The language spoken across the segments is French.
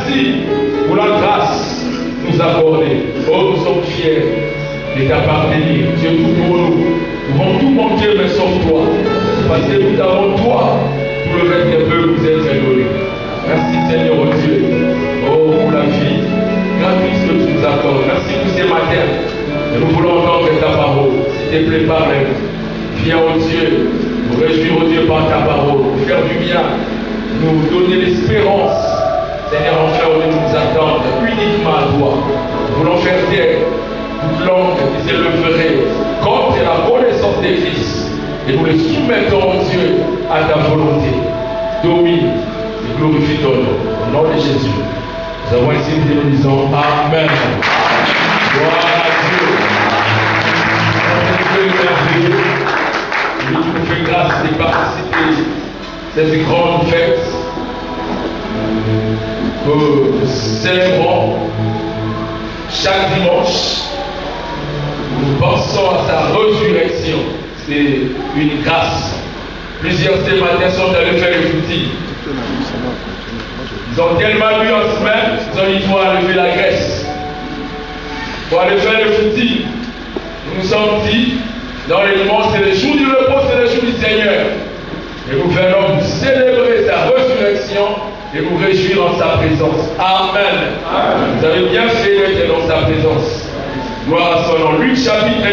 merci pour la grâce nous accorder. Oh, nous sommes fiers de t'appartenir. Dieu, tout pour nous. Nous pouvons tout manquer, mais sauf toi. Parce que nous avons toi, tout le reste des peuples nous est donné. Merci Seigneur oh Dieu. Oh, pour la vie gratuite que tu nous accordes. Merci pour ces matins. Et nous voulons entendre ta parole. S'il te plaît, parle-nous. Viens oh Dieu, nous réjouir oh Dieu par ta parole. Nous faire du bien. Nous donner l'espérance. Seigneur, enfin, on nous attendre uniquement à toi. Nous voulons faire taire toute langue qui s'élèverait contre la connaissance de Christ. Et nous les soumettons, oh Dieu, à ta volonté. Domine et glorifie ton nom. Au nom de Jésus. Nous avons ici dit, nous disons Amen. Gloire à Dieu. Dieu est merveilleux. Il nous fait grâce de participer à cette grande fête que nous célébrons chaque dimanche. Nous pensons à sa résurrection. C'est une grâce. Plusieurs ce matin sont allés faire le footing. Ils ont tellement bu en semaine, ils ont dit qu'il faut enlever la graisse. Pour aller faire le footing. Nous nous sommes dit, dans les dimanches, c'est le jour du repos, c'est le jour du Seigneur. Et nous venons nous célébrer sa résurrection et nous réjouir en sa présence. Amen. Amen. Vous avez bien fait d'être dans sa présence. Gloire à son nom. Luc chapitre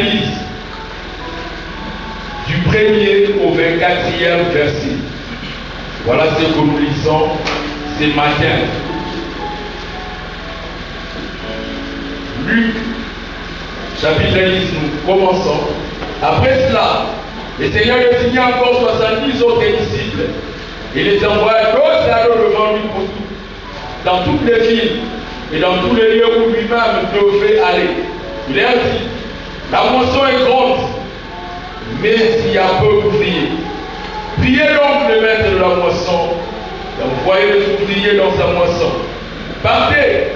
10, du 1er au 24e verset. Voilà ce que nous lisons ce matin. Luc chapitre 10, nous commençons. Après cela, le Seigneur désigna encore 70 autres disciples. Il les envoya d'autres à l'autre devant lui pour tout, dans toutes les villes et dans tous les lieux où lui-même devait aller. Il leur dit, la moisson est grande, mais il y a peu d'ouvriers. Priez donc le maître de la moisson, envoyez les ouvriers dans sa moisson. Partez,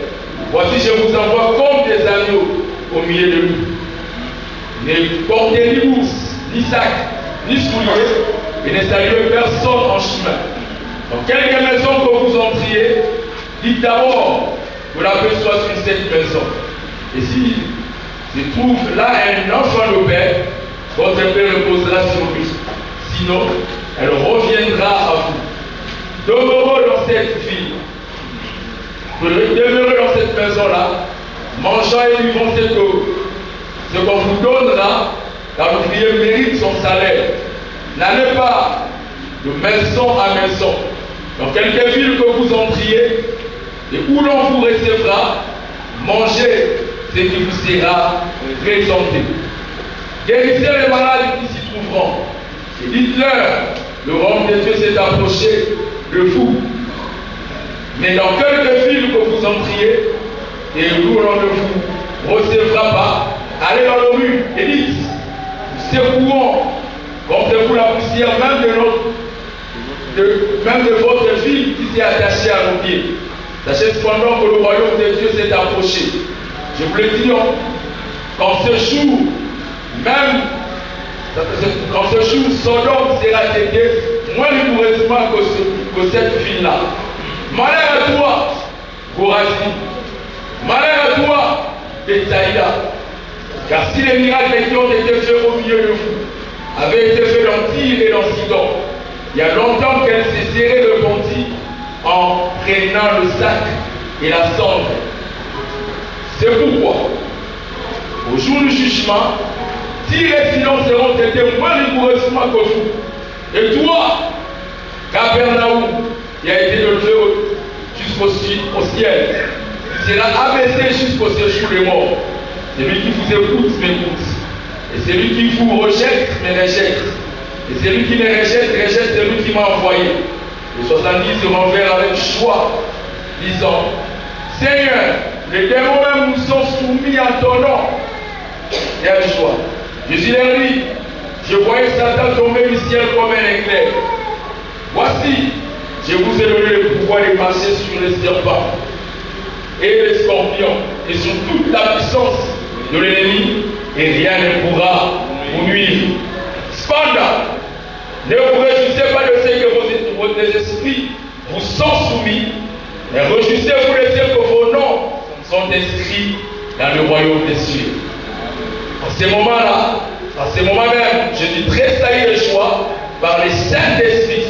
voici je vous envoie comme des agneaux au milieu de nous. Ne portez ni mousse, ni sac, ni souliers, et ne saluez personne en chemin. Dans quelque maison que vous entriez, dites d'abord que la paix soit sur cette maison. Et si se trouve là un enfant de père, votre père reposera sur lui. Sinon, elle reviendra à vous. Demeurez dans cette ville. Demeurez dans cette maison-là, mangeant et vivant ce qu'on vous donnera, car l'ouvrier mérite son salaire. N'allez pas de maison à maison, dans quelque ville que vous entriez, et où l'on vous recevra, mangez ce qui vous sera présenté. Guérissez les malades qui s'y trouveront, et dites-leur, le royaume de Dieu s'est approché de vous. Mais dans quelque ville que vous entriez, et où l'on ne vous recevra pas, allez dans la rue et dites, secouons contre vous la poussière même de votre ville qui s'est attachée à nos pieds. Sachez cependant que le royaume de Dieu s'est approché. Je vous le dis, quand ce jour, Sodome sera traité moins rigoureusement que cette ville-là. Malheur à toi, Chorazin. Malheur à toi, Bethsaïda. Car si les miracles qui ont été faits au milieu de vous avaient été faits dans Tyr et dans Sidon, il y a longtemps qu'elles se seraient repenties en prenant le sac et la cendre. C'est pourquoi, au jour du jugement, Tyr et Sidon seront traités moins rigoureusement que vous. Et toi, Capernaum, qui a été élevé jusqu'au ciel, tu seras abaissé jusqu'au séjour des morts. Celui qui vous écoute m'écoute. Et celui qui vous rejette me rejette. Et celui qui me rejette rejette celui qui m'a envoyé. Les 70 se renversent avec joie, disant, Seigneur, les démons même nous sont soumis à ton nom. Quelle joie. Jésus leur dit, je voyais Satan tomber du ciel comme un éclair. Voici, je vous ai donné le pouvoir de marcher sur les serpents et les scorpions et sur toute la puissance de l'ennemi, et rien ne pourra vous nuire. Cependant, ne vous réjouissez pas de ce que vos esprits vous sont soumis, Et réjouissez-vous les cieux que vos noms sont inscrits dans le royaume des cieux. En ce moment-là, en ce moment même, Jésus tressaillit le choix par le Saint-Esprit.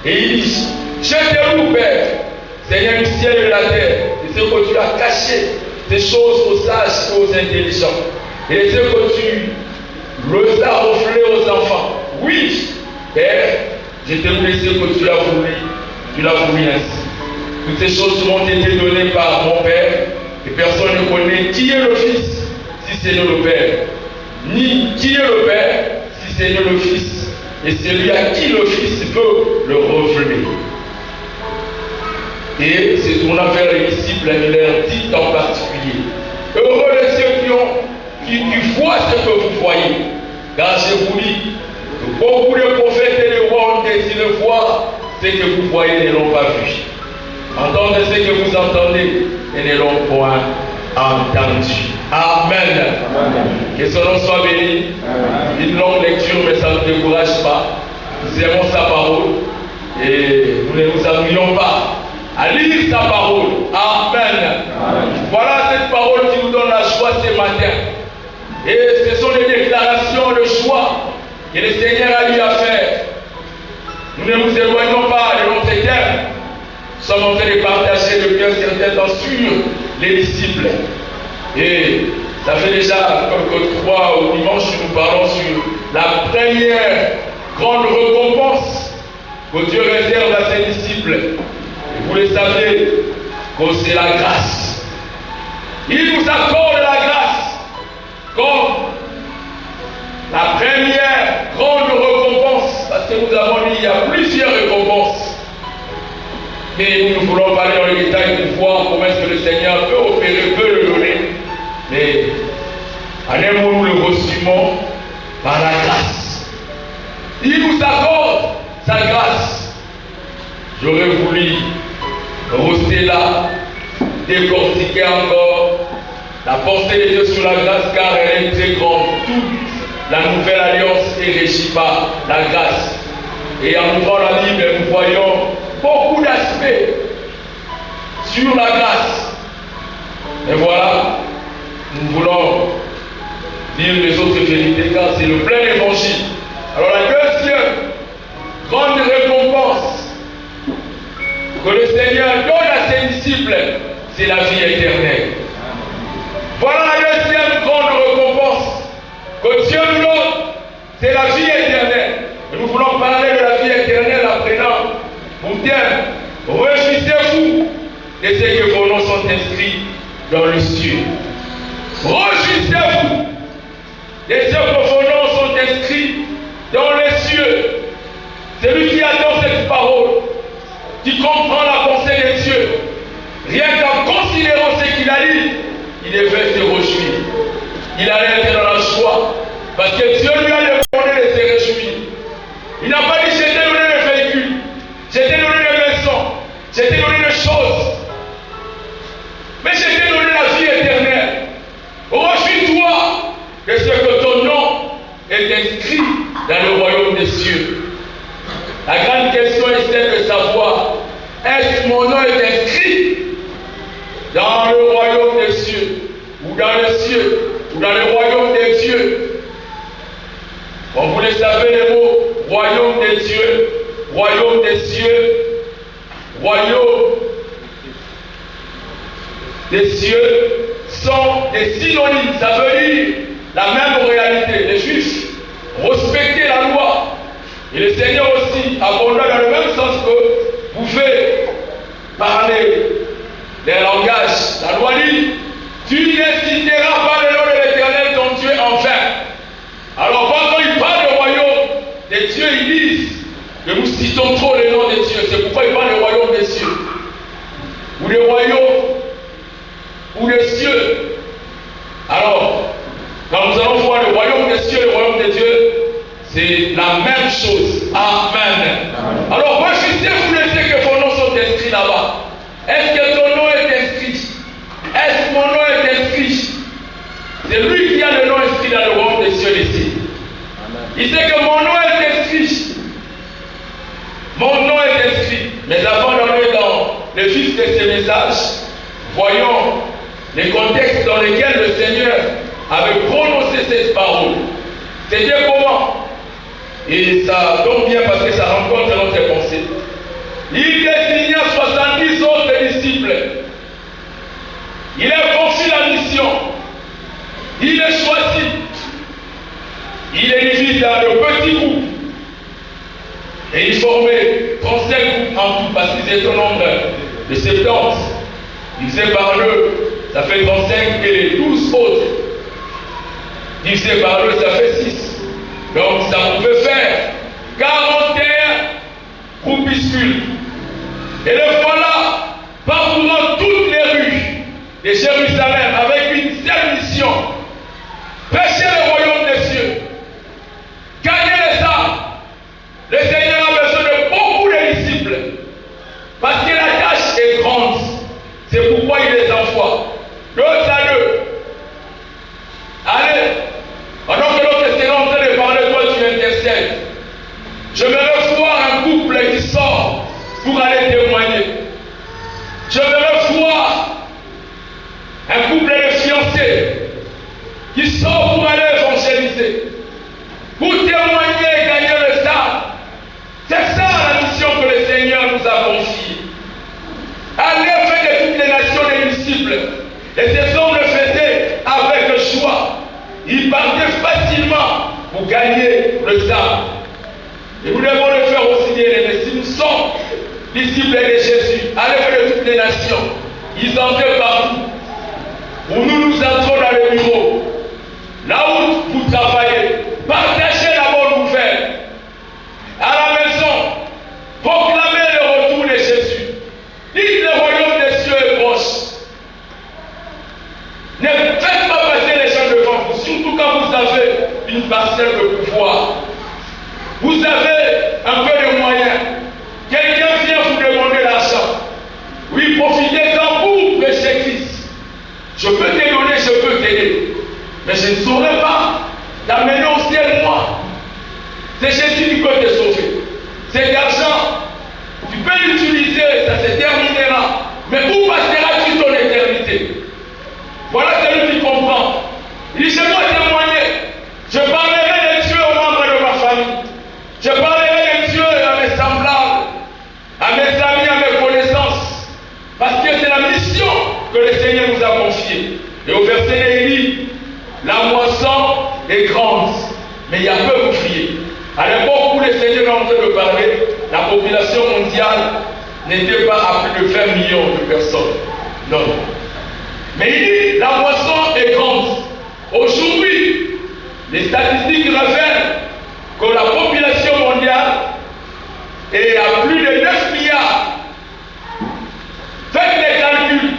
Et il dit, je te loue, Père, Seigneur du ciel et de la terre, de ce que tu as caché ces choses aux sages et aux intelligents. Et de ce que tu les as offert aux enfants. Oui, Père, je te loue de ce que tu l'as voulu. Tu l'as voulu ainsi. Toutes ces choses m'ont été données par mon Père. Et personne ne connaît qui est le Fils, si c'est le Père. Ni qui est le Père, si c'est le Fils. Et celui à qui le Fils peut le révéler. Et se tournant vers les disciples, il leur dit en particulier, heureux les ceux qui voient ce que vous voyez. Car je vous dis que beaucoup de prophètes et de rois ont désiré voir ce que vous voyez et ne l'ont pas vu. Entendez ce que vous entendez et ne l'ont point entendu. Amen. Amen. Que son nom soit béni. Amen. Une longue lecture, mais ça ne décourage pas. Nous aimons sa parole et nous ne nous amusons pas à lire sa parole. Amen. Amen. Voilà cette parole qui nous donne la joie ce matin. Et ce sont des déclarations de choix que le Seigneur a eu à faire. Nous ne nous éloignons pas de notre terme. Nous sommes en train de partager depuis un certain temps sur les disciples. Et ça fait déjà quelques 3 au dimanche que nous parlons sur la première grande récompense que Dieu réserve à ses disciples. Et vous le savez, que c'est la grâce. Il nous accorde la grâce comme la première grande récompense. Parce que nous avons dit qu'il y a plusieurs récompenses. Mais nous voulons parler dans le détail pour voir comment est-ce que le Seigneur peut opérer, peut le donner. Mais en un mot, nous le recevons par la grâce. Il nous accorde sa grâce. J'aurais voulu rester là, décortiquer encore la pensée de Dieu sur la grâce, car elle est très grande. Toute la nouvelle alliance est régie par la grâce. Et en ouvrant la Bible, nous voyons beaucoup d'aspects sur la grâce. Et voilà, nous voulons lire les autres vérités car c'est le plein évangile. Alors la deuxième grande récompense que le Seigneur donne à ses disciples, c'est la vie éternelle. Voilà la deuxième grande récompense que Dieu nous donne, c'est la vie éternelle. Et nous voulons parler de la vie éternelle en prenant pour terme, réjouissez-vous de ce que vos noms sont inscrits dans le ciel. Réjouissez-vous de ce que vos noms sont inscrits dans les cieux. Celui qui adore cette parole, qui comprend la pensée des cieux, rien qu'en considérant ce qu'il a dit, il devait se réjouir. Il allait être dans la joie, parce que Dieu lui a demandé de se réjouir. Il n'a pas dit je t'ai donné le véhicule, je t'ai donné des maisons, je t'ai donné des choses, mais je t'ai donné la vie éternelle. Réjouis-toi de ce que ton nom est inscrit dans le royaume des cieux. La grande question est celle de savoir, est-ce que mon nom est inscrit dans le royaume des cieux, ou dans les cieux, ou dans le royaume des dieux? Comme vous le savez, les mots royaume des dieux, royaume des cieux, royaume des cieux sont des synonymes. Ça veut dire la même réalité. Les Juifs respectaient la loi. Et le Seigneur aussi abondait dans le même sens que vous pouvez parler les langages. La loi dit, tu ne citeras pas le nom de l'Éternel ton Dieu en vain. Alors quand il parle du royaume des cieux, ils disent que nous citons trop le nom des cieux. C'est pourquoi ils parlent du royaume des cieux. Ou des royaumes, ou des cieux. Alors, quand nous allons voir le royaume des cieux et le royaume des dieux, c'est la même chose. Amen. Amen. Alors, réjouissez-vous de ce que vos noms sont inscrits là-bas. Est-ce que ton nom est inscrit? Est-ce que mon nom est inscrit? C'est lui qui a le nom inscrit dans le royaume des cieux ici. Il sait que mon nom est inscrit. Mon nom est inscrit. Mais avant d'aller dans le fils de ce message, voyons les contextes dans lesquels le Seigneur avait prononcé cette parole. C'était comment? Et ça tombe bien parce que ça rencontre notre pensée. Il désigna 70 autres disciples. Il a confié la mission. Il est choisi. Il est divisé dans de petits groupes. Et il formait 35 groupes en tout parce qu'ils étaient au nombre de 70. Divisé par deux, ça fait 35 et les 12 autres. Divisé par deux, ça fait 6. Donc ça pouvait faire 41 groupuscules. Et le voilà parcourant toutes les rues de Jérusalem avec une seule mission. Prêcher le royaume des cieux. Gagner les âmes. Le Seigneur a besoin de beaucoup de disciples. Parce que la tâche est grande. C'est pourquoi il les envoie. Deux à deux. Allez. Pendant que l'autre Seigneur est en train de parler, toi tu intercèdes. Je vais voir un couple qui sort pour aller témoigner. Je vais voir un couple de fiancés qui sort pour aller évangéliser, pour témoigner et gagner le sang. C'est ça la mission que le Seigneur nous a confiée. Aller faire de toutes les nations des disciples. Et ces hommes le faisaient avec joie. Ils partaient facilement pour gagner le sang. Et nous devons le faire aussi, bien aimés. Si nous sommes disciples de Jésus, allez faire de toutes les nations. Ils entraient partout. Où nous entrons dans le bureau, là où vous travaillez, partagez la bonne nouvelle. À la maison, proclamez le retour de Jésus. Dites le royaume des cieux est proche. Ne faites pas passer les gens devant vous, surtout quand vous avez une parcelle de pouvoir. Vous avez un peu de moyens. Quelqu'un vient vous demander l'argent. Oui, profitez-en pour prêcher Christ. Je peux te donner, je peux t'aider. Mais je ne saurais pas t'amener au ciel, moi. C'est Jésus qui peut te sauver. Cet argent, tu peux l'utiliser, ça se terminera. Mais où passeras-tu ton éternité? Voilà celui qui comprend. Il dit, je dois témoigner. Je parlerai de Dieu aux membres de ma famille. Je parlerai de Dieu à mes semblables, à mes amis, à mes connaissances. Parce que c'est la mission que le Seigneur nous a confiée. Et au verset 1, il dit, la moisson est grande, mais il y a peu d'ouvriers. À l'époque où le Seigneur est en train de parler, la population mondiale n'était pas à plus de 20 millions de personnes. Non. Mais il dit, la moisson est grande. Aujourd'hui, les statistiques révèlent que la population mondiale est à plus de 9 milliards. Faites les calculs.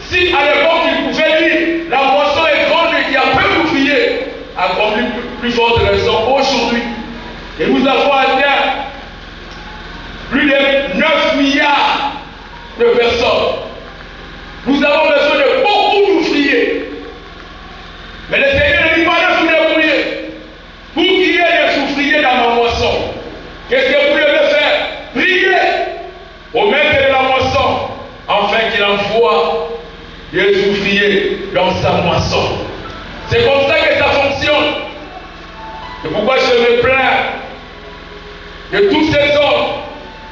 Si à l'époque il pouvait dire la moisson est grande et qu'il y a peu d'ouvriers, à plus forte raison aujourd'hui. Et nous avons atteint plus de 9 milliards de personnes. Nous avons besoin de beaucoup d'ouvriers. Mais le Seigneur ne dit pas de vous débrouiller. Pour qu'il y ait des ouvriers dans ma moisson, qu'est-ce que vous devez faire? Prier au maître de la moisson, afin qu'il envoie des ouvriers dans sa moisson. C'est comme ça que ça fonctionne. Et pourquoi je me plains de tous ces hommes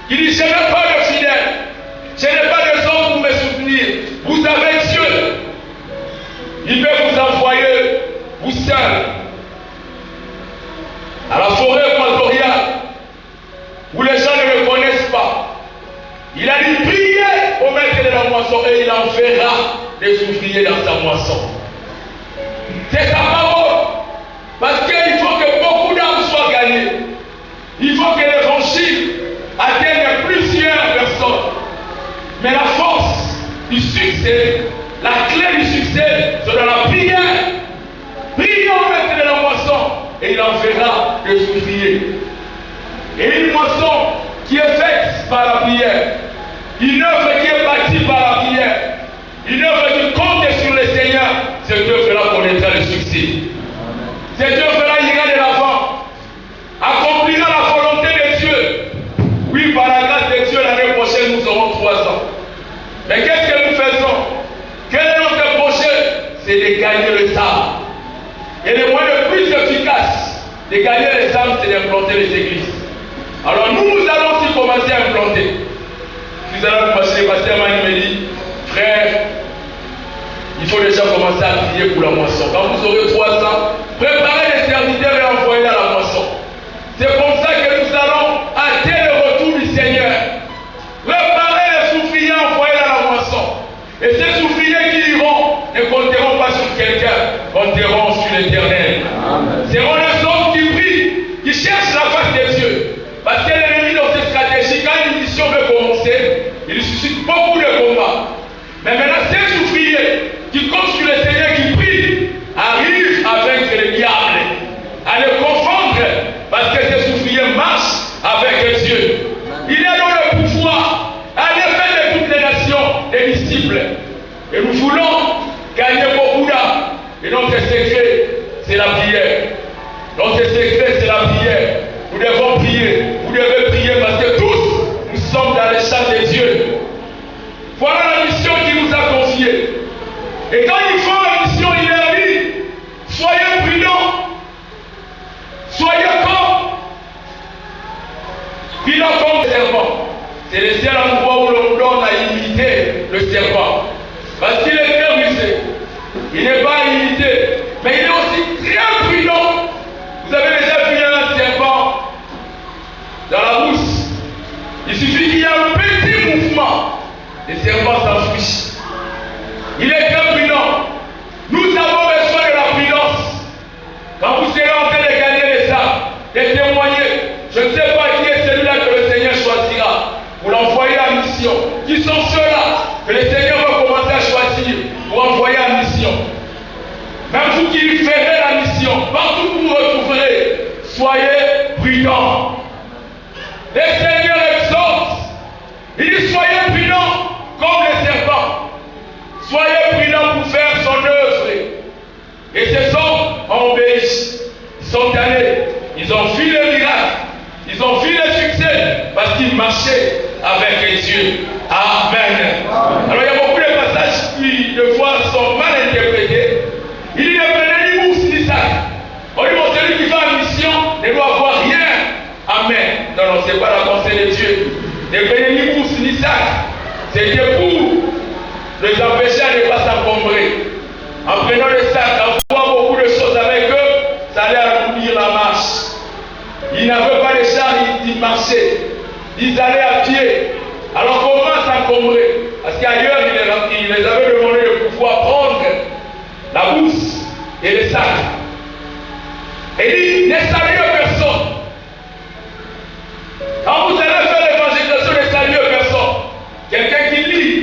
qui disent, je n'ai pas de fidèles, je n'ai pas de hommes pour me soutenir. Vous avez Dieu. Il peut vous envoyer, vous seuls, à la forêt équatoriale, où les gens ne le connaissent pas. Il a dit, priez au maître de la moisson et il enverra des ouvriers dans sa moisson. C'est sa parole. Parce qu'il faut que beaucoup d'âmes soient gagnées. Il faut que l'évangile atteigne plusieurs personnes. Mais la force du succès, la clé du succès, c'est dans la prière. Priez au maître de la moisson et il enverra des ouvriers. Et une moisson qui est faite par la prière, une œuvre qui est bâtie par la prière, une œuvre qui compte sur le Seigneur, cette œuvre-là connaîtra le succès. Cette œuvre-là ira de l'avant, accomplira la volonté de Dieu. Oui, par la grâce de Dieu, l'année prochaine, nous aurons 3 ans. d'implanter les églises. Alors nous allons aussi commencer à implanter. Nous allons commencer, pasteur Mani me dit, frère, il faut déjà commencer à prier pour la moisson. Quand vous aurez 300, préparez les serviteurs et envoyez-les à la moisson. C'est comme ça que nous allons hâter le retour du Seigneur. Préparez les souffriers, envoyez-les à la moisson. Et ces souffriers qui iront ne compteront pas sur quelqu'un, compteront sur l'Éternel. Seront les hommes qui prient, qui cherchent la face des dieux. Parce que l'ennemi dans cette stratégie, quand une mission veut commencer, il suscite beaucoup de combats. Mais maintenant, ces souffriers qui comptent sur le Seigneur, qui prient, arrivent à vaincre le diable, à le confondre, parce que ces souffriers marchent avec Dieu. Il y a dans le pouvoir, à l'effet de toutes les nations, des disciples. Et nous voulons gagner beaucoup d'âmes. Et notre secret, c'est la prière. Notre secret, c'est la prière. Nous devons prier. Vous devez prier parce que tous, nous sommes dans les champs de Dieu. Voilà la mission qu'il nous a confiée. Et quand ils font la mission, il leur dit, soyez prudents. Soyez comme le serpent. C'est le seul endroit où l'on donne à imiter le serpent. Parce qu'il est très rusé. Il n'est pas imité. Mais il est aussi très prudent. Vous avez déjà vu un serpent dans la mousse. Il suffit qu'il y ait un petit mouvement. Le serpent s'enfuit. Il est très prudent. Nous avons besoin de la prudence. Quand vous serez en train de gagner les âmes, de témoigner, je ne sais pas qui est celui-là que le Seigneur choisira pour l'envoyer en mission. Qui sont ceux-là que le Seigneur va commencer à choisir pour envoyer en mission. Même vous qui lui ferez la mission, partout où vous vous retrouverez, soyez prudents. Le Seigneur exhorte. Il dit soyez prudents comme les serpents. Soyez prudents pour faire son œuvre. Et ces hommes ont obéi. Ils sont allés. Ils ont vu le miracle. Ils ont vu le succès parce qu'ils marchaient avec Dieu. Amen. Alors il y a beaucoup de passages qui, de fois, sont mal interprétés. Il dit ne prenez ni bourse ni sac. On dit bon, celui qui va en mission ne doit avoir rien. Amen. Non, non, ce n'est pas la pensée de Dieu. Ne prenez ni bourse ni sac. C'était pour les empêcher à ne pas s'encombrer. En prenant le sac, en faisant beaucoup de choses avec eux, ça allait accomplir la marche. Ils n'avaient pas de char, ils marchaient. Ils allaient à pied. Alors comment s'encombrer? Parce qu'ailleurs, il les avait demandé de pouvoir prendre la bourse et le sac. Et il dit, ne saluez personne. Quand vous allez faire l'évangélisation, ne saluez personne. Quelqu'un qui lit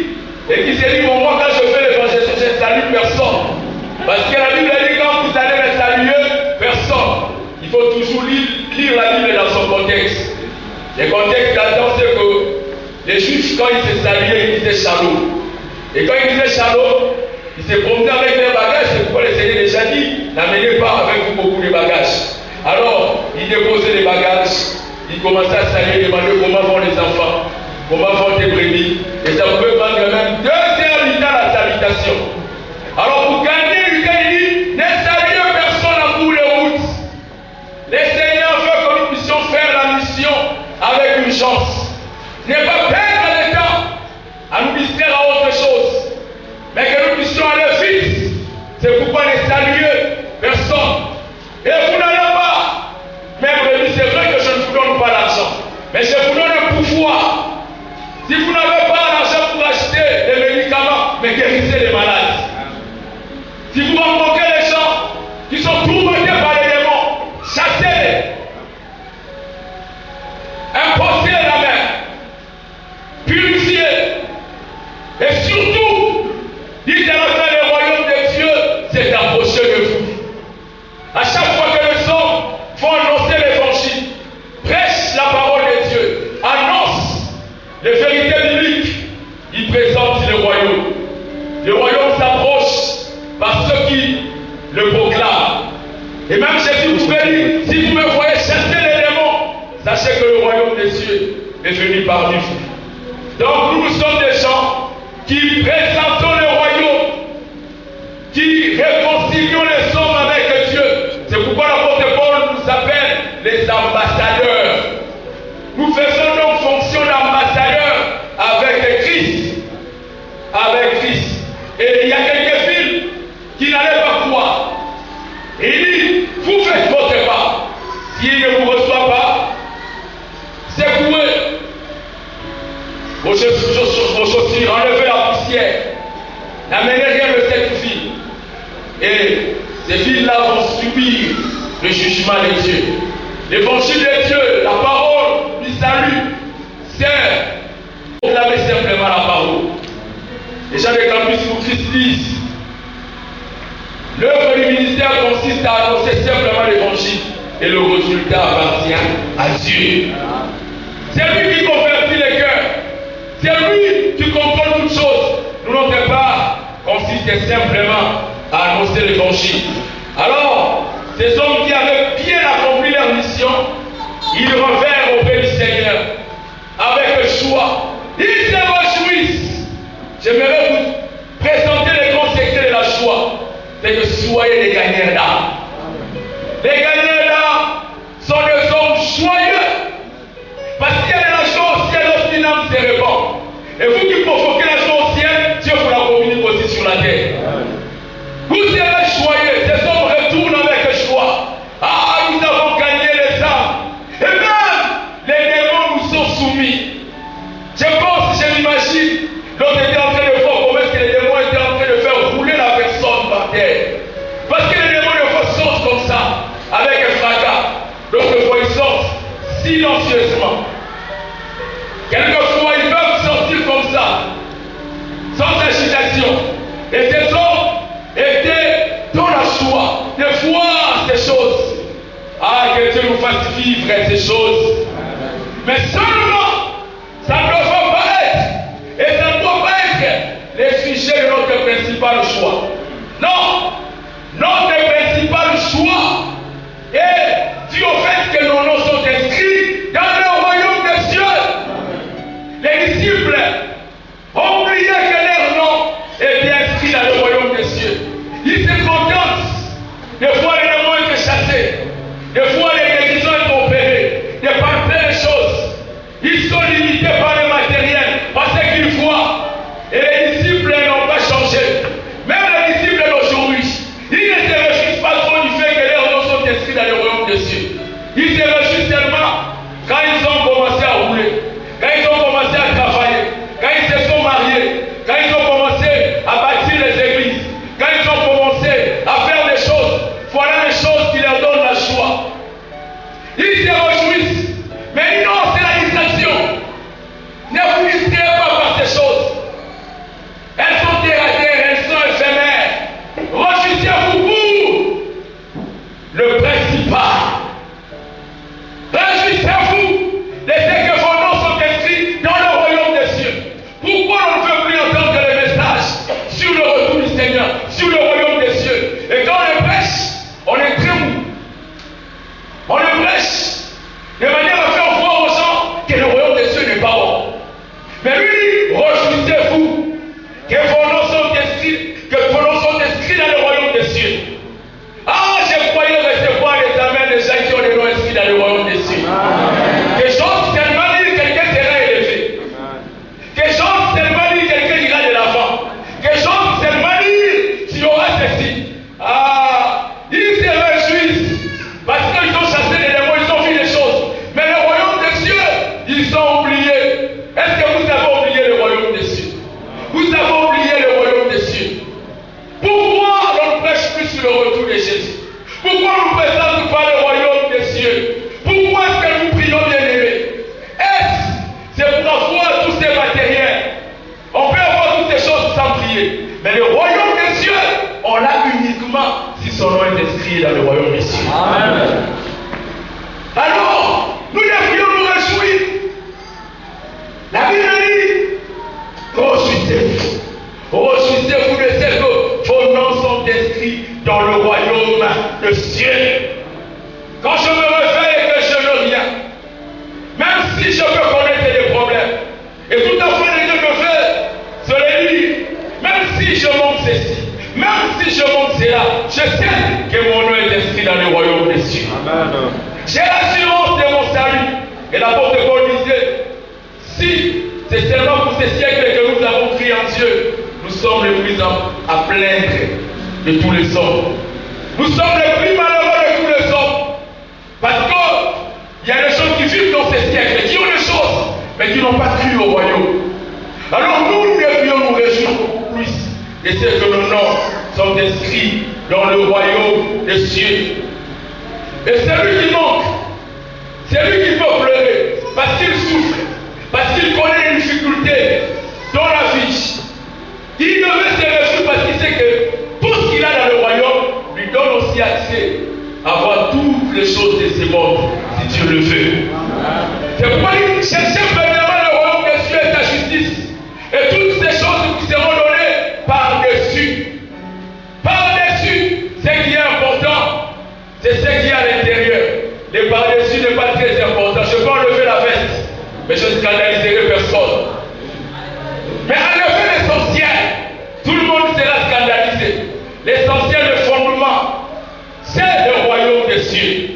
et qui se dit, bon, moi quand je fais l'évangélisation, je ne salue personne. Parce que la Bible dit, quand vous allez ne saluer personne, il faut toujours lire la Bible dans son contexte. Le contexte là-dedans, c'est que les Juifs, quand ils se saluaient, ils disaient shalom. Et quand ils disaient shalom, ils se promenaient avec leurs bagages. C'est pourquoi le Seigneur déjà dit, n'amenez pas avec vous beaucoup de bagages. Alors, ils déposaient les bagages. Ils commençaient à saluer, demander comment vont les enfants, comment vont tes brebis. Et ça pouvait prendre même 2 heures du temps la salutation. Alors, pour gagner du temps, il dit, ne saluez personne en cours de route. Le Seigneur veut que nous puissions faire la mission avec une chance. Ne pas perdre le temps à nous distraire à autre chose, mais que nous puissions aller vite. C'est pourquoi ne saluez personne. Et vous n'allez pas, même c'est vrai que je ne vous donne pas l'argent, mais je vous donne un pouvoir. Si vous n'avez pas l'argent pour acheter les médicaments, mais guérissez les malades. Si vous rencontrez les gens qui sont tourmentés par les démons, chassez-les. Imposez la main. Purifiez. Et surtout, dites à la fin, le royaume de Dieu s'est approché de vous. À chaque fois que les hommes vont annoncer l'évangile, prêchent la parole de Dieu, annoncent les vérités bibliques, ils présentent le royaume. Le royaume s'approche par ceux qui le proclament. Et même Jésus pouvait dire, si vous me voyez chasser les démons, sachez que le royaume des cieux est venu parmi vous. Donc nous sommes des gens qui présentons le royaume, qui réconcilions les hommes avec Dieu. C'est pourquoi l'apôtre Paul nous appelle les ambassadeurs. Nous faisons donc fonction d'ambassadeurs avec Christ. Avec Christ. Et il y a quelques filles qui n'allaient pas croire. Et il dit, vous faites votre part. S'il ne vous reçoit pas, secouez vos chaussures, enlevez la poussière. N'amenez rien de cette fille. Et ces filles-là vont subir le jugement de Dieu. L'évangile de Dieu, la parole du salut, c'est proclamer simplement la parole. Les gens de campus pour Christ disent, l'œuvre du ministère consiste à annoncer simplement l'évangile et le résultat appartient à Dieu. C'est lui qui convertit les cœurs. C'est lui qui contrôle toutes choses. Nous, notre part consiste simplement à annoncer l'évangile. Alors, ces hommes qui avaient bien accompli leur mission, ils revinrent auprès du Seigneur avec joie. Ils se réjouissent. J'aimerais vous présenter les grands secrets de la joie. C'est que soyez les gagnants d'âme. Les gagnants d'âme sont des hommes joyeux. Parce qu'il y a de la joie au ciel lorsqu'une âme se répand. Et vous qui provoquez la joie au ciel, Dieu vous la communique aussi sur la terre. Vous serez joyeux. Ces hommes retournent avec joie. Ah, nous avons gagné les âmes. Et même les démons nous sont soumis. Je pense, je m'imagine, l'autre était en train de voir comment est-ce que les démons étaient en train de faire rouler la personne par terre. Parce que les démons ne font sortent comme ça, avec un fracas. L'autre fois, ils sortent silencieusement. Quelquefois, ils peuvent sortir comme ça, sans agitation. Et ces hommes étaient dans la joie de voir ces choses. Ah, que Dieu nous fasse vivre ces choses. Mais seulement, ça ne doit pas être, et ça ne doit pas être les sujets de notre principal choix. Non, notre principal choix est dû au fait que nos noms sont inscrits dans le royaume des cieux. Les disciples ont oublié que leur nom était inscrit dans le royaume des cieux. Ils se contentent de voir les démons être chassés, de voir les guérisons être opérées, de par plein de choses. Ils sont limités par le matériel, par ce qu'ils voient. Et les disciples n'ont pas changé. Même les disciples d'aujourd'hui, ils ne se réjouissent pas trop du fait que leurs noms sont inscrits dans le royaume des cieux. Ils se réjouissent seulement quand ils ont commencé à rouler, quand ils ont commencé à travailler, quand ils se sont mariés, quand ils ont commencé à bâtir les églises, quand ils ont commencé à faire des choses. Voilà les choses qui leur donnent la joie. Ils se réjouissent. Mais non, c'est la distraction. Ne vous distrayez pas par ces choses. Elles sont terre-à-terre, elles sont éphémères. Réjouissez-vous pour le principal. Réjouissez-vous de ce que vos noms sont inscrits dans le royaume des cieux. Pourquoi on ne veut plus entendre le message sur le retour du Seigneur, sur le royaume des cieux? Et quand on le prêche, on est très mou. On le prêche de manière à faire voir aux gens que le royaume des cieux n'est pas bon. Mais lui, réjouissez-vous que vos noms sont inscrits, dans le royaume des cieux. Ah, je croyais recevoir les amens des gens qui ont les noms inscrits dans le royaume des cieux. Que j'ose tellement dire quelqu'un sera élevé. Que j'ose tellement dire quelqu'un ira de l'avant. Que j'ose tellement dire tu auras ceci. Ah, ils se réjouissent parce qu'ils ont chassé les démons, ils ont vu les choses. Mais le royaume des cieux, ils ont oublié. Est-ce que vous avez oublié le royaume des cieux? Vous avez oublié le royaume des cieux. Pourquoi on ne prêche plus sur le retour de Jésus? Pourquoi on ne présente pas le royaume des cieux? Pourquoi est-ce que nous prions, bien-aimés? C'est pour avoir tous ces matériels. On peut avoir toutes ces choses sans prier. Mais le royaume des cieux, on l'a uniquement si son nom est inscrit dans le royaume des cieux. Amen. Alors, nous devrions nous réjouir. La Bible dit, réjouissez-vous de ce que vos noms sont inscrits dans le royaume des cieux. Quand je me réveille et que je ne rien, même si je peux connaître des problèmes, et tout à fait Dieu me fait, cela dit, même si je monte ceci, même si je monte cela, je sais que mon nom est inscrit dans le royaume des cieux. Amen. J'ai la Et l'apôtre Paul disait, si c'est seulement pour ces siècles que nous avons crié en Dieu, nous sommes les plus à plaindre de tous les hommes. Nous sommes les plus malheureux de tous les hommes. Parce qu'il y a des gens qui vivent dans ces siècles, qui ont des choses, mais qui n'ont pas cru au royaume. Alors nous devions nous réjouir beaucoup plus de ce que nos noms sont inscrits dans le royaume des cieux. Et celui qui manque, c'est lui qui peut pleurer, parce qu'il souffre, parce qu'il connaît les difficultés dans la vie. Il devait se réjouir parce qu'il sait que tout ce qu'il a dans le royaume lui donne aussi accès à voir toutes les choses de ce monde, si Dieu le veut. C'est pourquoi il cherchait premièrement le royaume des cieux et sa justice. Et toutes ces choses qui seront données par-dessus. Par-dessus, ce qui est important, c'est ce qui est à l'intérieur. Les par-dessus n'est pas très important. Je peux enlever la veste, mais je ne scandaliserai personne. Mais enlever l'essentiel, tout le monde sera scandalisé. L'essentiel, le fondement, c'est le royaume des cieux.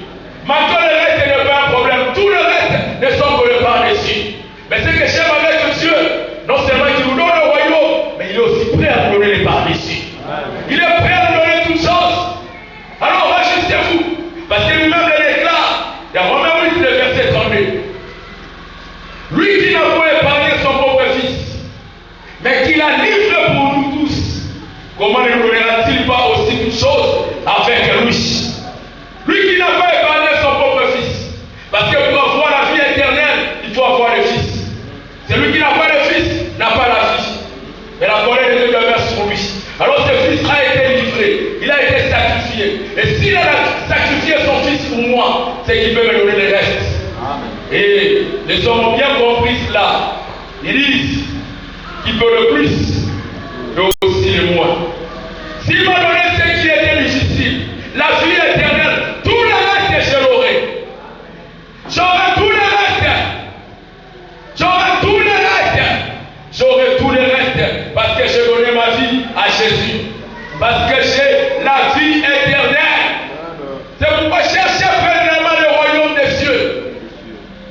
Maintenant, le reste n'est pas un problème. Tout le reste ne sont que le par-dessus. Mais ce que j'aime avec Dieu, non seulement il nous donne le royaume, mais il est aussi prêt à nous donner les par-dessus. Il est prêt à nous donner toutes choses. Alors, réjouissez-vous. Parce que lui-même le déclare. Il y a Romains 8, le verset 32. Lui qui n'a pas épargné son pauvre fils, mais qui l'a livré pour nous tous, comment ne nous donnera-t-il pas aussi une chose avec lui? Lui qui n'a pas épargné son pauvre fils. Parce que pour avoir la vie éternelle, il faut avoir le fils. Celui qui n'a pas le fils n'a pas la vie. Et la colère de Dieu demeure sur lui. Alors ce fils a été livré, il a été sacrifié. Et s'il a sacrifié son fils pour moi, c'est qu'il peut me donner le reste. Et les hommes ont bien compris cela. Ils disent qu'il peut le plus, mais aussi le moins. S'il m'a donné ce qui était difficile, la vie éternelle, tout le reste, je l'aurai. J'aurai tout le reste. J'aurai tout le reste. J'aurai tout le reste parce que j'ai donné ma vie à Jésus. Parce que j'ai la vie éternelle. C'est pourquoi cherchez premièrement le royaume des cieux.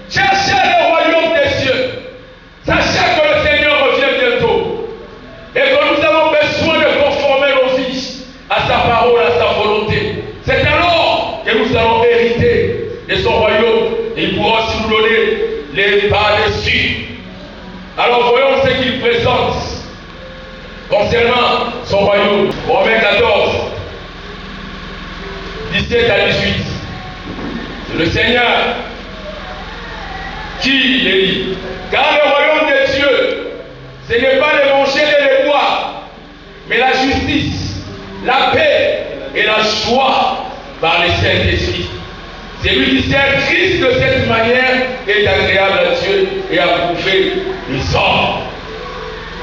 Cherchez le royaume des cieux. Sachez que le Seigneur revient bientôt. Et que nous avons besoin de conformer nos vies à sa parole, à sa volonté. C'est alors que nous allons hériter de son royaume. Et il pourra aussi nous donner les par-dessus. Alors voyons ce qu'il présente concernant son royaume. Romains 14, 17 à 18. C'est le Seigneur qui les lit. Car le royaume de Dieu, ce n'est pas le manger et le boire, mais la justice, la paix et la joie par le Saint-Esprit. Celui qui sert Christ de cette manière est agréable à Dieu et approuvé des hommes.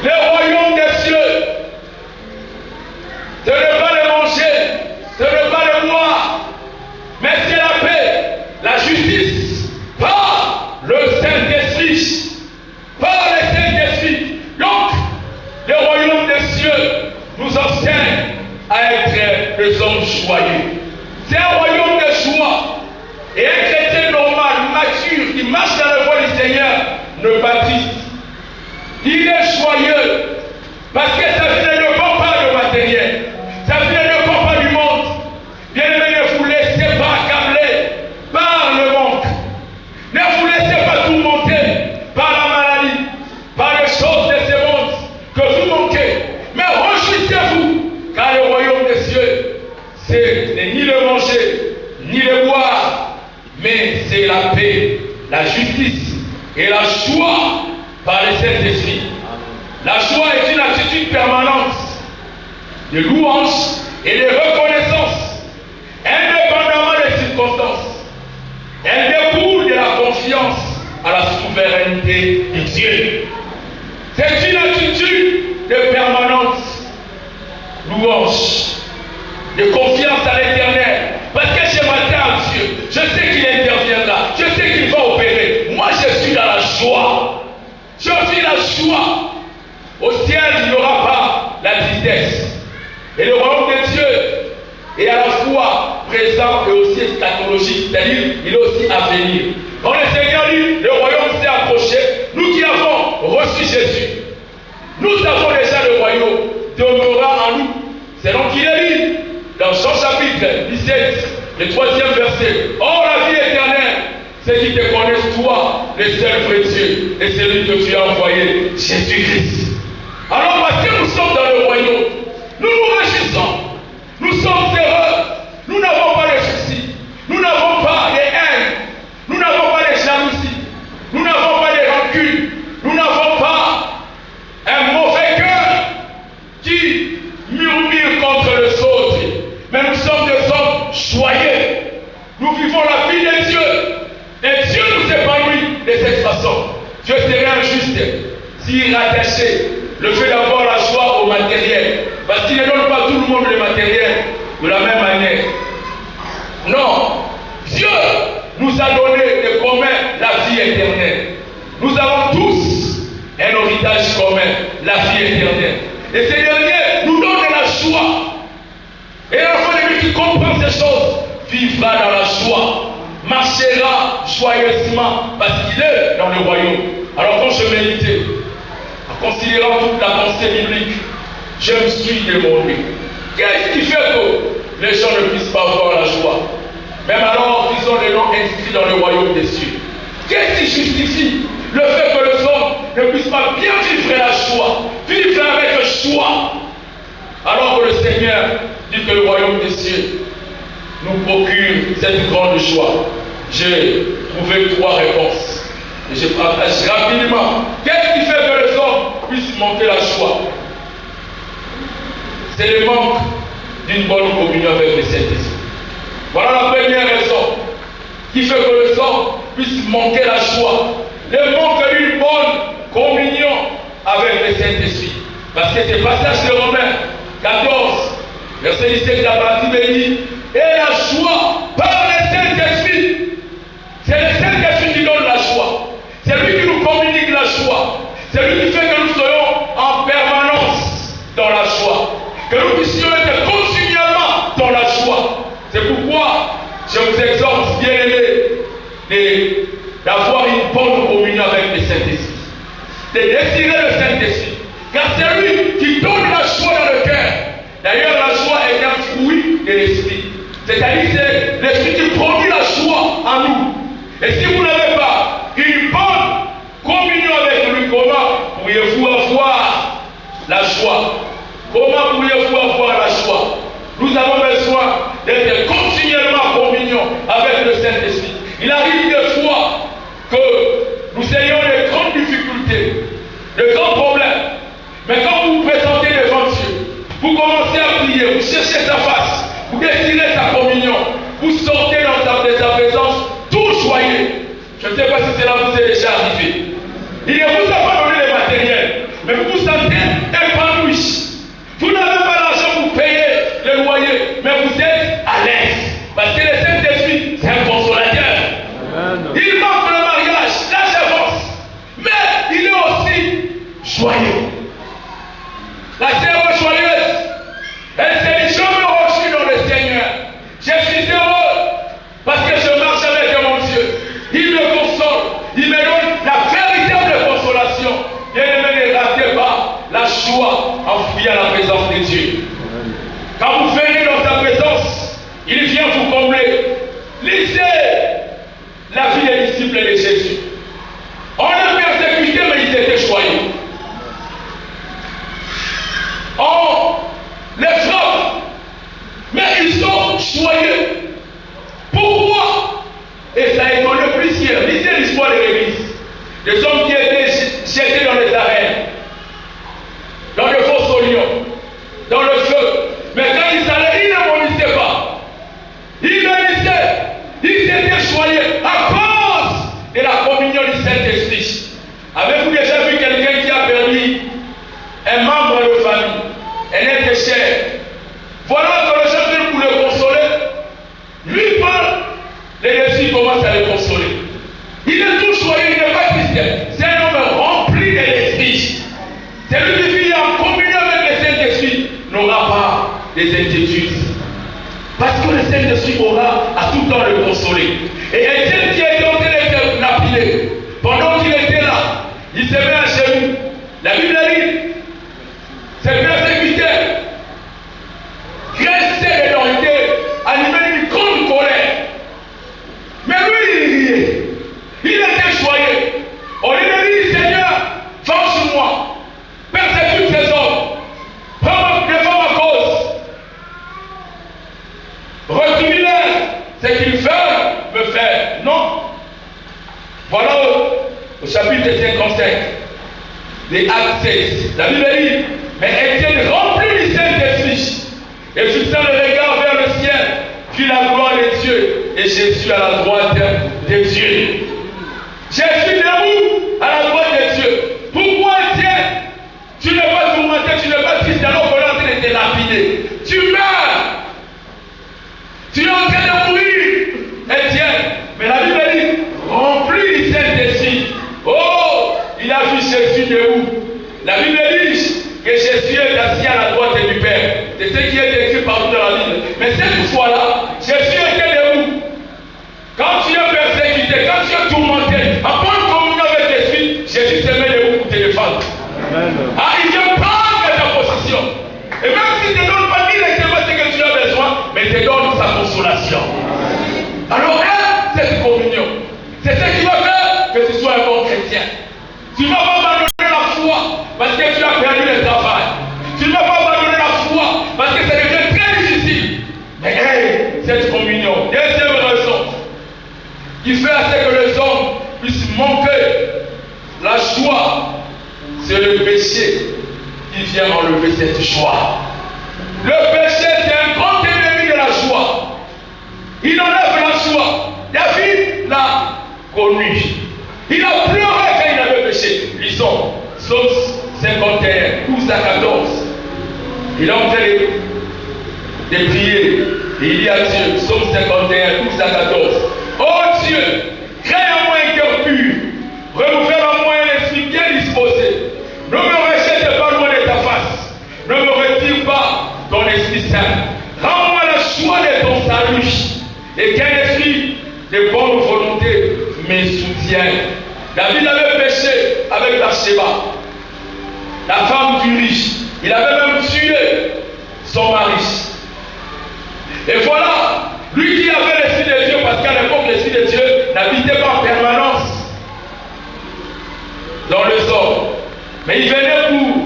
Le royaume des cieux, ce n'est pas le manger, ce n'est pas le boire, mais c'est la paix, la justice, par le Saint-Esprit. Par le Saint-Esprit. Donc, le royaume des cieux nous enseigne à être des hommes joyeux. C'est un royaume de joie. Et un chrétien normal, mature, qui marche dans la voie du Seigneur, ne baptise. Il est joyeux. Parce que sa vie ne dépend pas de matériel. Sa vie ne dépend pas du monde. Bien-aimé, ne vous laissez pas accabler par le manque. Ne vous laissez pas tourmenter par la maladie, par les choses de ce monde que vous manquez. Mais réjouissez-vous, car le royaume des cieux, c'est ni le manger, ni le boire, mais c'est la paix, la justice et la joie par le Saint-Esprit. La joie est une attitude permanente de louange et de reconnaissance, indépendamment des circonstances. Elle découle de la confiance à la souveraineté de Dieu. C'est une attitude de permanente louange, de confiance à l'Éternel. Parce que je m'attends à Dieu. Je sais qu'il interviendra. Je sais qu'il va opérer. Moi, je suis dans la joie. Je vis la joie. Au ciel, il n'y aura pas la tristesse. Et le royaume de Dieu est à la fois présent et aussi eschatologique. C'est-à-dire, il est aussi à venir. Quand le Seigneur dit, le royaume s'est approché, nous qui avons reçu Jésus, nous avons déjà le royaume demeurera en nous. C'est donc qu'il est dit dans Jean chapitre 17, le 3e verset. Or la vie éternelle, c'est qu'ils te connaissent toi, le seul vrai Dieu, et celui que tu as envoyé, Jésus-Christ. Alors parce que nous sommes dans le royaume, nous nous réjouissons, nous sommes heureux, nous n'avons pas de soucis, nous n'avons pas de haine, nous n'avons pas de jalousie, nous n'avons pas de rancune, nous n'avons pas un mauvais cœur qui murmure contre les autres, mais nous sommes des hommes joyeux. Nous vivons la vie de Dieu et Dieu nous épanouit de cette façon. Dieu serait injuste s'il rattachait le fait d'avoir la joie au matériel, parce qu'il ne donne pas tout le monde le matériel de la même manière. Non, Dieu nous a donné de commun la vie éternelle. Nous avons tous un héritage commun, la vie éternelle. Et ces derniers nous donnent de la joie. Et l'enfant de Dieu qui comprend ces choses vivra dans la joie, marchera joyeusement parce qu'il est dans le royaume. Alors quand je méditais, en considérant toute la pensée biblique, je me suis demandé, qu'est-ce qui fait que les gens ne puissent pas avoir la joie? Même alors qu'ils ont les noms inscrits dans le royaume des cieux. Qu'est-ce qui justifie le fait que les hommes ne puissent pas bien vivre la joie, vivre avec joie, alors que le Seigneur dit que le royaume des cieux nous procure cette grande joie? J'ai trouvé 3 réponses et je partage rapidement. Qu'est-ce qui fait que les hommes puissent manquer la joie? C'est le manque d'une bonne communion avec le Saint-Esprit. Voilà la première raison qui fait que les hommes puissent manquer la joie. Le manque d'une bonne communion avec le Saint-Esprit. Parce que c'est passage de Romains 14, verset 17, la partie dit, et la joie par le Saint-Esprit. C'est le Saint-Esprit qui donne la joie. C'est lui qui nous communique la joie. C'est lui qui fait que nous soyons en permanence dans la joie. Que nous puissions être continuellement dans la joie. C'est pourquoi je vous exhorte, bien-aimés, d'avoir une bonne communion avec le Saint-Esprit. De désirer le Saint-Esprit. Car c'est lui qui donne la joie dans le cœur. D'ailleurs, la joie est un fruit de l'Esprit. C'est-à-dire c'est l'Esprit qui produit la joie en nous. Et si vous n'avez pas une bonne communion avec lui, comment pourriez-vous avoir la joie? Comment pourriez-vous avoir la joie? Nous avons besoin d'être continuellement en communion avec le Saint-Esprit. Il arrive des fois que nous ayons de grandes difficultés, de grands problèmes. Mais quand vous vous présentez devant Dieu, vous commencez à prier, vous cherchez sa face, vous désirez sa communion, vous sortez dans sa présence tout joyeux. Je ne sais pas si cela vous est déjà arrivé. Il ne vous a pas donné le matériel, mais vous vous sentez épanoui. Vous n'avez pas l'argent pour payer le loyer, mais vous êtes à l'aise. Parce que le Saint-Esprit, c'est un consolateur. Amen. Il manque le mariage, là j'avance. Mais il est aussi joyeux. La sœur joyeuse, elle s'est jamais reçue dans le Seigneur. Je suis heureux parce que je marche avec mon Dieu. Il me console, il me donne la véritable consolation. Bien-aimés, ne ratez pas la joie en fouillant la présence de Dieu. Quand vous venez dans sa présence, il vient vous combler. Lisez la vie des disciples de Jésus. On les persécuté, mais ils étaient joyeux. On les frappe, mais ils sont joyeux. Pourquoi? Et ça a étonné plusieurs. Lisez l'histoire de l'Église. Des hommes qui étaient jetés dans les arènes, dans le fosse au lion, dans le feu. Mais quand ils allaient, ils ne vomissaient pas. Ils bénissaient. Ils étaient joyeux à cause de la communion du Saint-Esprit. Avez-vous déjà vu quelqu'un qui a perdu un membre de famille, un être cher? Voilà que le chef pour le consoler. Lui parle, les défis commencent à le consoler. Il est tout joyeux, il n'est pas triste. C'est un homme rempli de l'esprit. C'est lui qui vit en communion avec le Saint-Esprit, n'aura pas des inquiétudes. Parce que le Saint-Esprit aura à tout temps le consoler. Et Étienne qui a été en train il se met à genoux. La Bible dit, ses persécuteurs, graissés dedans, étaient animés d'une grande colère. Mais lui, il riait. Il était joyeux. On lui dit, Seigneur, venge-moi. Persécute ces hommes. Défends ma cause. Retournez-les. Ce qu'ils veulent me faire. Non. Voilà au chapitre 55. Les actes 16. La Bible dit, mais Étienne rempli du Saint-Esprit et fixant le regard vers le ciel, vit la gloire de Dieu et Jésus à la droite de Dieu. Jésus debout à la droite de Dieu. Pourquoi Étienne, tu n'es pas tourmenté, tu n'es pas triste alors qu'on est en train de te lapider. Tu meurs. Tu es en train de mourir, Étienne. Mais la Bible dit, rempli du Saint-Esprit. Oh, il a vu Jésus debout. La Bible dit que Jésus est assis à la droite du Père. C'est ce qui est écrit partout dans la Bible. Mais cette fois-là, Jésus était debout. Quand tu es persécuté, quand tu es tourmenté, après une communion avec l'Esprit, Jésus se met debout pour te défendre. Ah, il vient prendre ta position. Et même s'il ne te donne pas directement ce que tu as besoin, mais il te donne sa consolation. Alors, cette communion, c'est ce qui va faire que tu sois un bon chrétien. Tu ne vas pas abandonner la foi parce que tu as perdu le travail. Tu ne vas pas abandonner la foi parce que ça devient très difficile. Mais cette communion, deuxième raison, qui fait à ce que les hommes puissent manquer la joie, c'est le péché qui vient enlever cette joie. Le péché, c'est un grand ennemi de la joie. Il enlève la joie. David l'a connu. Il a pleuré quand il avait péché. Lisons, Psaume 51, 12 à 14. Il est en train de prier. Et il dit à Dieu, Psaume 51, 12 à 14. Oh Dieu, crée en moi un cœur pur. Renouvelle en moi un esprit bien disposé. Ne me rejette pas loin de ta face. Ne me retire pas ton esprit saint. Rends-moi la joie de ton salut. Et qu'un esprit de bonne volonté me soutienne. David avait péché avec Bathsheba, la femme du riche. Il avait même tué son mari. Et voilà, lui qui avait l'esprit de Dieu, parce qu'à l'époque l'esprit de Dieu n'habitait pas en permanence dans le sol. Mais il venait pour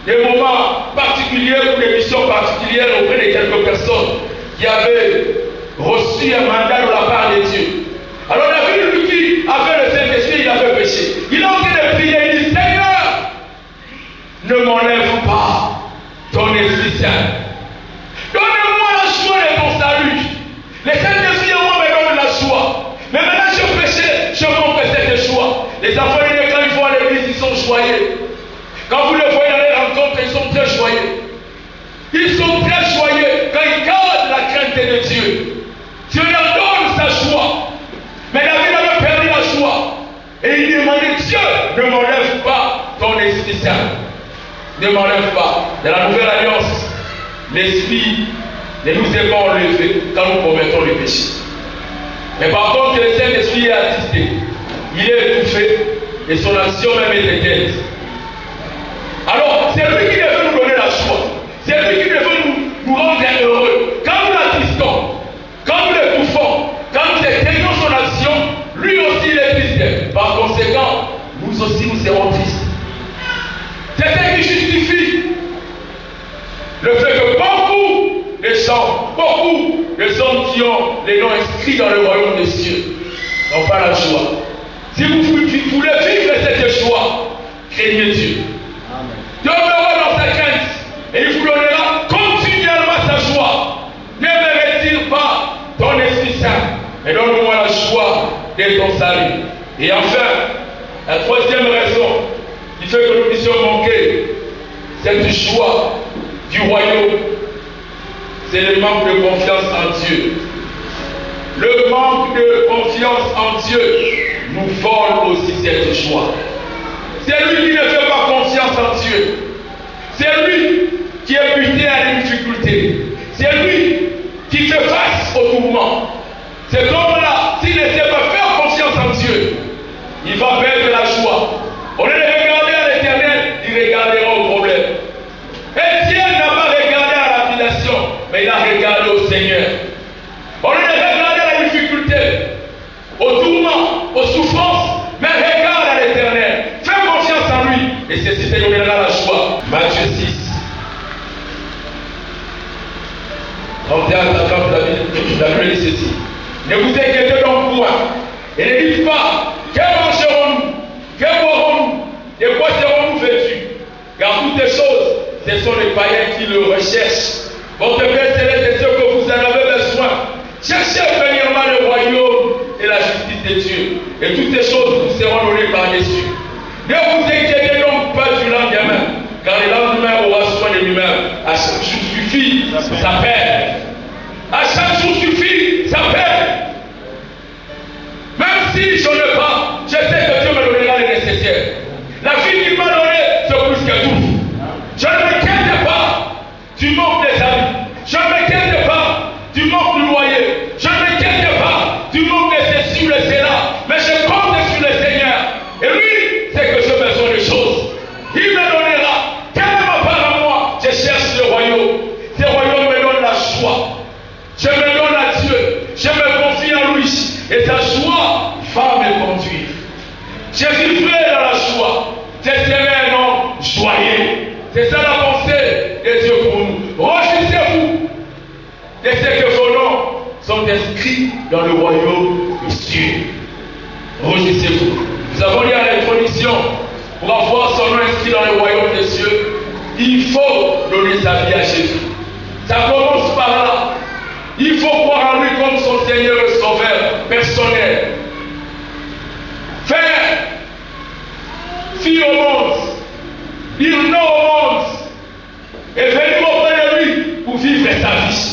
des moments particuliers, pour des missions particulières auprès de quelques personnes qui avaient reçu un mandat de la part de Dieu. Alors David, lui qui avait le Saint-Esprit, il avait péché. Il a envie de prier, il dit, Seigneur, ne m'enlève pas ton Esprit Saint. Donne-moi la joie de ton salut. Le Saint-Esprit en moi me donne la joie. Mais maintenant je péché, je manque cette joie. Les enfants, quand ils vont à l'église, ils sont joyeux. Quand vous les voyez dans les rencontres, ils sont très joyeux. Ils sont très joyeux quand ils gardent la crainte de Dieu. Dieu leur donne sa joie. Mais David avait perdu la joie. Et il demandait, Dieu, ne m'enlève pas ton Esprit Saint. Ne m'enlève pas. Dans la nouvelle alliance, l'Esprit ne nous est pas enlevé quand nous commettons le péché. Mais par contre, le Saint-Esprit est attristé. Il est étouffé et son action même est éteinte. Alors, c'est lui qui devait nous donner la joie. C'est lui qui devait nous rendre heureux. Quand nous l'attistons, quand nous l'étouffons, quand nous éteignons son action, lui aussi il est triste. Par conséquent, nous aussi nous serons tristes. C'est ce qui justifie le fait que beaucoup de gens, beaucoup de hommes qui ont les noms inscrits dans le royaume des cieux n'ont pas la joie. Si vous voulez vivre cette joie, craignez Dieu. Demeurez dans sa crainte et il vous donnera continuellement sa joie. Ne me retire pas ton Esprit Saint, mais donne-moi la joie de ton salut. Et enfin, la troisième raison qui fait que nous puissions manquer cette joie du royaume, c'est le manque de confiance en Dieu. Le manque de confiance en Dieu nous vole aussi cette joie. C'est lui qui ne fait pas confiance en Dieu. C'est lui qui est buté à des difficultés. C'est lui qui fait face au tourment. Cet homme-là, s'il ne sait pas faire confiance en Dieu, il va perdre la joie. On est et ceci te donnera la joie. Matthieu 6. 31 à 50, la Bible dit ceci. Ne vous inquiétez donc point et ne dites pas que mangerons-nous, que boirons-nous, de quoi serons-nous vêtus? Car toutes les choses, ce sont les païens qui le recherchent. Votre Père céleste est ce que vous en avez besoin. Cherchez premièrement le royaume et la justice de Dieu, et toutes ces choses vous seront données par-dessus. Ne vous inquiétez donc pas du lendemain, car le lendemain aura soin de lui-même. À chaque jour suffit sa peine. À chaque jour suffit sa peine. Même si je n'ai pas, je sais que Dieu me donnera le nécessaire. La vie qu'il m'a donnée, c'est plus que tout. Je ne m'inquiète pas du manque des amis. Je ne m'inquiète pas du manque du loyer. Je ne m'inquiète pas du manque de ceci ou de cela. Mais je compte sur le Seigneur. Et lui, c'est que j'ai besoin de choses. Il me donnera. Quelle est ma part à moi? Je cherche le royaume. Ce royaume me donne la joie. Je me donne à Dieu. Je me confie en lui. Et sa joie va me conduire. Je vivrai dans la joie. Je serai un homme joyeux. C'est ça la pensée de Dieu pour nous. Réjouissez-vous de ce que vos noms sont inscrits dans le royaume des cieux. Réjouissez-vous. Nous avons lu à l'introduction, pour avoir son nom inscrit dans le royaume des cieux, il faut donner sa vie à Jésus. Ça commence par là. Il faut croire en lui comme son Seigneur et Sauveur personnel. Faire fi au monde, dire non au monde et venir auprès de lui pour vivre sa vie.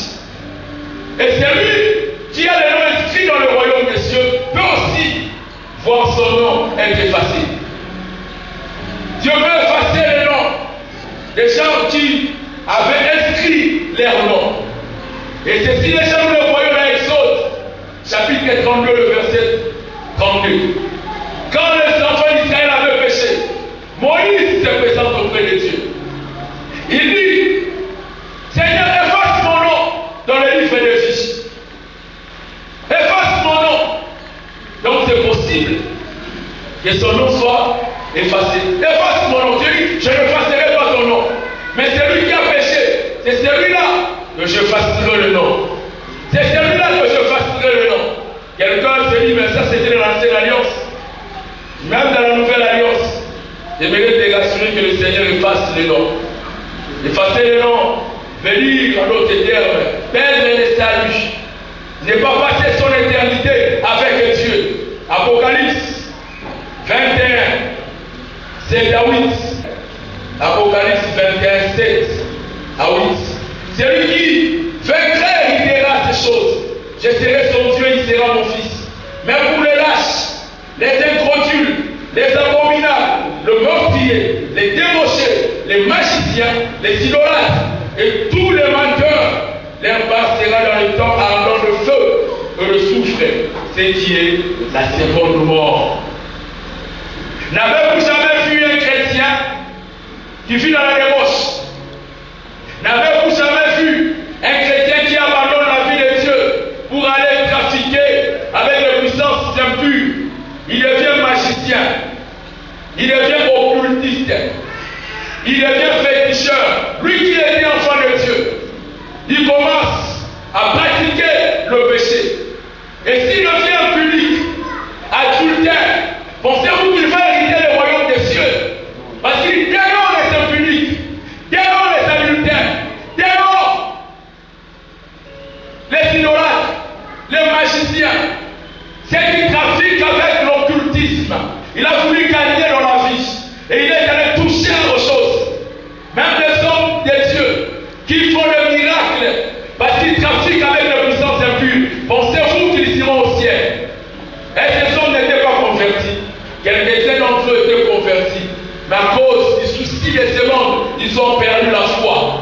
Et c'est lui qui a le nom inscrit dans le royaume des cieux peut aussi voir son nom être effacé. Dieu veut effacer les noms des gens qui avaient inscrit leur nom. Et c'est si les gens le voyons dans Exode, chapitre 32, le verset 32. Quand les enfants d'Israël avaient péché, Moïse se présente auprès de Dieu. Il dit, Seigneur, efface mon nom dans le livre de vie. Efface mon nom. Donc c'est possible que son nom soit effacé. Efface mon nom. Dieu dit, je n'effacerai pas ton nom. Mais celui qui a péché, c'est celui-là que je effacerai le nom. C'est celui-là que je effacerai le nom. Quelqu'un se dit, mais ça c'était dans l'ancienne alliance. Même dans la nouvelle alliance, j'aimerais te rassurer que le Seigneur efface les noms. Effacer les noms, venir en d'autres termes, perdre le salut. Ne pas passer son éternité avec Dieu. Apocalypse 21, c'est à 8. Apocalypse 21, 7 à 8. Celui qui vaincrait, il dira ces choses. Je serai son Dieu, il sera mon fils. Mais pour les lâches, les incrodules, les abominables, le meurtrier, les débauchés, les magiciens, les idolâtres et tous les menteurs, leur part sera dans le temps ardent de feu et de soufre, ce qui est la seconde mort. N'avez-vous jamais vu un chrétien qui vit dans la débauche? N'avez-vous jamais vu un chrétien qui abandonne la vie de Dieu pour aller trafiquer avec les puissances impures? Il devient magicien, il devient occultiste, il devient féticheur. Lui qui était enfant de Dieu, il commence à pratiquer le péché. Et s'il devient public, adultère, pensez-vous qu'il va hériter le royaume des cieux? Parce qu'il dénonce les impudiques, dénonce les adultères, dénonce les idolâtres, les magiciens. C'est qui trafique avec l'occultisme. Il a voulu gagner dans la vie. Et il est allé toucher aux choses. Même les hommes de Dieu qui font le miracle parce qu'ils trafiquent avec les puissances impures. Pensez-vous qu'ils iront au ciel? Et ces hommes n'étaient pas convertis. Quelques-uns d'entre eux étaient convertis. Mais à cause du souci de ce monde, ils ont perdu la foi.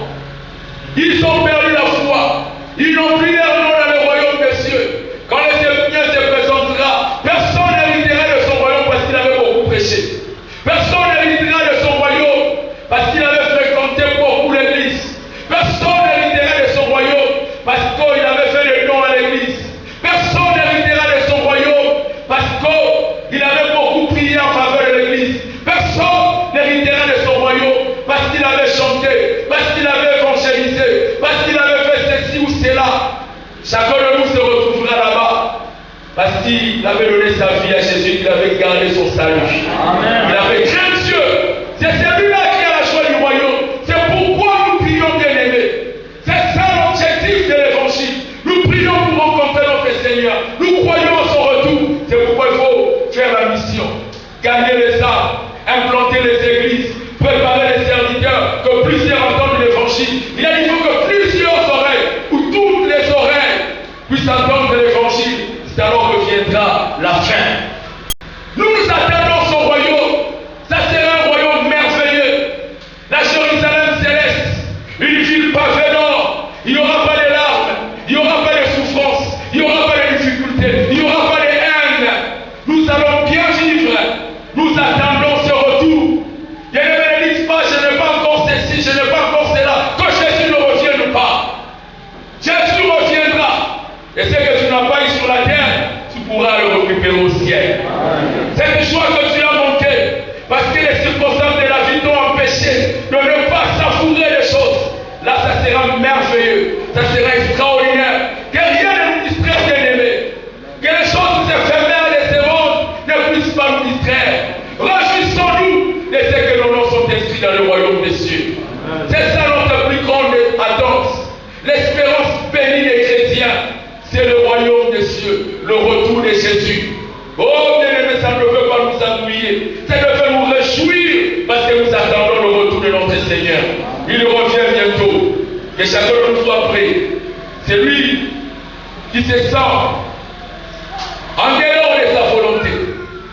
Ils ont perdu la foi. Ils n'ont plus leur nom dans le royaume des cieux. Quand le Seigneur se présentera, personne n'héritera de son royaume parce qu'il avait beaucoup prêché. Personne n'héritera de son royaume parce qu'il avait fréquenté beaucoup l'église. Personne n'héritera de son royaume parce qu'il avait fait le don à l'église. Personne n'héritera de son royaume parce qu'il avait beaucoup prié en faveur de l'église. Personne n'héritera de Chacun de nous se retrouvera là-bas. Parce qu'il avait donné sa vie à Jésus, il avait gardé son salut. Amen. Il avait craint Dieu. C'est celui-là qui a la joie du royaume. C'est pourquoi nous prions, bien-aimés. C'est ça l'objectif de l'évangile. Nous prions pour rencontrer notre Seigneur. Nous croyons en son retour. C'est pourquoi il faut faire la mission. Gagner les âmes, implanter les églises, préparer les serviteurs, que plusieurs entendent l'évangile. Il faut que plusieurs oreilles, ou toutes les oreilles, puissent entendre l'évangile. C'est alors que viendra la fin. Nous attendons son royaume. Ça sera un royaume merveilleux. La Jérusalem céleste, une ville pavée d'or. Il n'y aura pas de larmes, il n'y aura pas de souffrances, il n'y aura pas de difficultés, il n'y aura pas de haine. Nous allons bien vivre. Nous attendons ce retour. Et ne me dites pas, je n'ai pas encore ceci, je n'ai pas encore cela. Que Jésus ne revienne pas. Jésus reviendra. Et ce que tu n'as pas eu sur la terre, tu pourras le récupérer au ciel. C'est une choix que tu as manqué. Parce que les circonstances de la vie t'ont empêché de ne pas savourer les choses. Là, ça sera merveilleux. Ça sera extraordinaire. Que rien ne nous distraire, bien-aimés. Que les choses éphémères de ce monde ne puissent pas nous distraire. Réjouissons-nous de ce que nos noms sont inscrits dans le royaume des cieux. C'est ça notre plus grande attente. L'espérance bénie des chrétiens, c'est le royaume des cieux, le retour de Jésus. Oh bien-aimés, ça ne veut pas nous ennuyer. Ça veut nous réjouir parce que nous attendons le retour de notre Seigneur. Il revient bientôt. Que chacun de nous soit prêt. C'est lui qui se sent en dehors de sa volonté.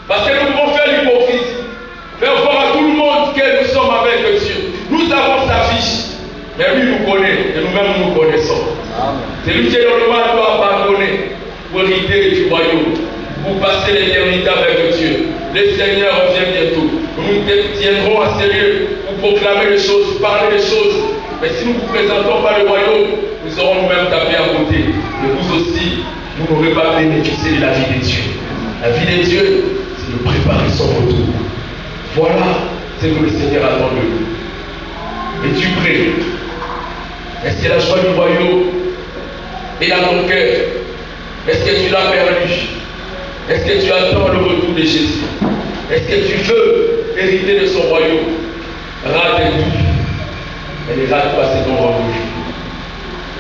Parce que nous pouvons faire l'hypocrisie. Faire voir à tout le monde que nous sommes avec Dieu. Nous avons sa fiche. Mais lui nous connaît et nous-mêmes nous connaissons. C'est lui qui est dans le mal doit abandonner pour hériter du royaume, pour passer l'éternité avec Dieu. Le Seigneur revient bientôt. Nous nous tiendrons à sérieux pour proclamer les choses, parler des choses. Mais si nous ne vous présentons pas le royaume, nous aurons nous-mêmes tapé à côté. Et vous aussi, vous n'aurez pas bénéficié de la vie de Dieu. La vie de Dieu, c'est de préparer son retour. Voilà ce que le Seigneur attend de nous. Es-tu prêt? Est-ce que la joie du royaume est dans ton cœur? Est-ce que tu l'as perdu? Est-ce que tu attends le retour de Jésus? Est-ce que tu veux hériter de son royaume? Rate tout. Et ne rate pas ce ton rendez-vous.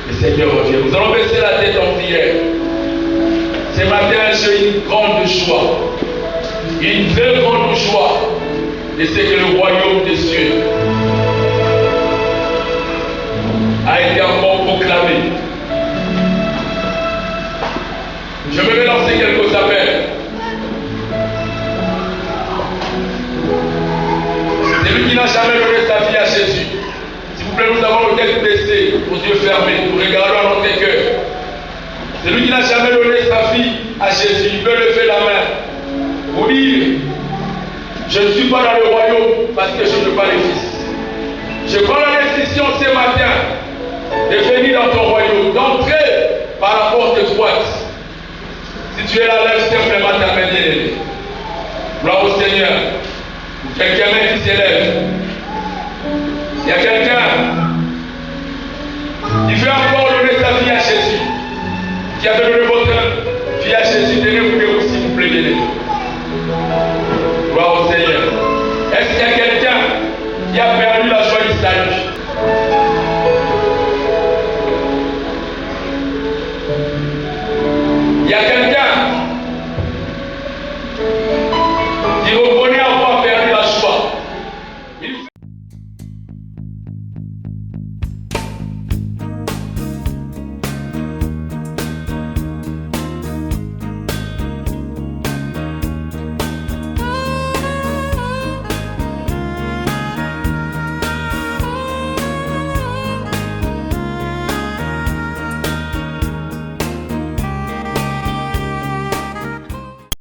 Le Seigneur revient. Nous allons baisser la tête en prière. Ce matin, j'ai une grande joie. Une très grande joie. Et c'est que le royaume des cieux a été encore proclamé. Je vais lancer quelques appels. Celui qui n'a jamais donné sa vie à Jésus. S'il vous plaît, nous avons le tête baissée, aux yeux fermés, nous regardons à notre cœur. Celui qui n'a jamais donné sa vie à Jésus, il peut lever la main pour dire: je ne suis pas dans le royaume parce que je n'ai pas le Fils. Je prends la décision ce matin de venir dans ton royaume, d'entrer par la porte droite. Si tu es là, lève simplement ta main bien-aimée. Gloire au Seigneur. Quelqu'un qui s'élève. Il y a quelqu'un qui veut encore donner sa vie à Jésus. Qui a donné votre vie à Jésus. Donnez-vous s'il vous plaît, bien-aimé. Gloire au Seigneur. Est-ce qu'il y a quelqu'un qui a perdu la joie du salut?